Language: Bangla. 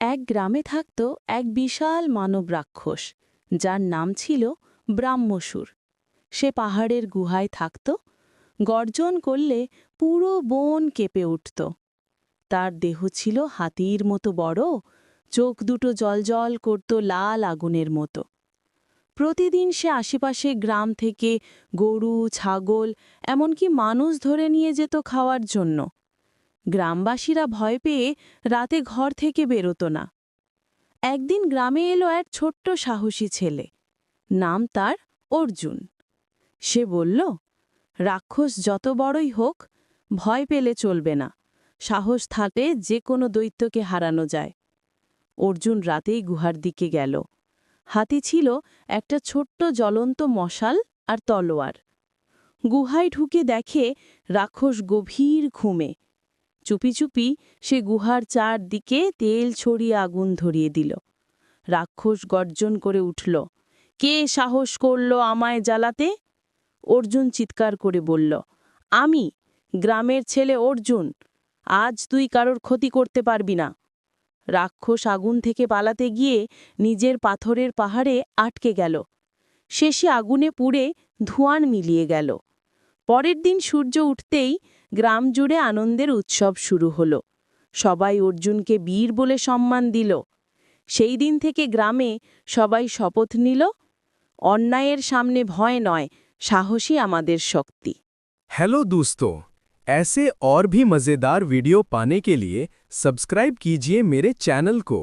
এক গ্রামে থাকত এক বিশাল মানব রাক্ষস যার নাম ছিল ব্রাহ্মসুর। সে পাহাড়ের গুহায় থাকত। গর্জন করলে পুরো বন কেঁপে উঠত। তার দেহ ছিল হাতির মতো বড়, চোখ দুটো জ্বলজ্বল করত লাল আগুনের মতো। প্রতিদিন সে আশেপাশে গ্রাম থেকে গরু, ছাগল, এমনকি মানুষ ধরে নিয়ে যেত খাওয়ার জন্য। গ্রামবাসীরা ভয় পেয়ে রাতে ঘর থেকে বেরোত না। একদিন গ্রামে এলো এক ছোট্ট সাহসী ছেলে। নাম তার অর্জুন। সে বলল, রাক্ষস যত বড়ই হোক, ভয় পেলে চলবে না। সাহস থাকলে যে কোনো দৈত্যকে হারানো যায়। অর্জুন রাতেই গুহার দিকে গেল। হাতে ছিল একটা ছোট্ট জ্বলন্ত মশাল আর তলোয়ার। গুহায় ঢুকে দেখে রাক্ষস গভীর ঘুমে। চুপি চুপি সে গুহার চারদিকে তেল ছড়িয়ে আগুন ধরিয়ে দিল। রাক্ষস গর্জন করে উঠল, কে সাহস করল আমায় জ্বালাতে? অর্জুন চিৎকার করে বলল, আমি, গ্রামের ছেলে অর্জুন। আজ তুই কারোর ক্ষতি করতে পারবি না। রাক্ষস আগুন থেকে পালাতে গিয়ে নিজের পাথরের পাহাড়ে আটকে গেল। শেষে আগুনে পুড়ে ধোঁয়ার মিলিয়ে গেল। পরের দিন সূর্য উঠতেই গ্রাম জুড়ে আনন্দের উৎসব শুরু হলো। সবাই অর্জুনকে বীর বলে সম্মান দিল। সেই দিন থেকে গ্রামে সবাই শপথ নিল, অন্যায়ের সামনে ভয় নয়, সাহসী আমাদের শক্তি। हेलो दोस्तों, ऐसे और भी मज़ेदार वीडियो पाने के लिए सब्सक्राइब कीजिए मेरे चैनल को।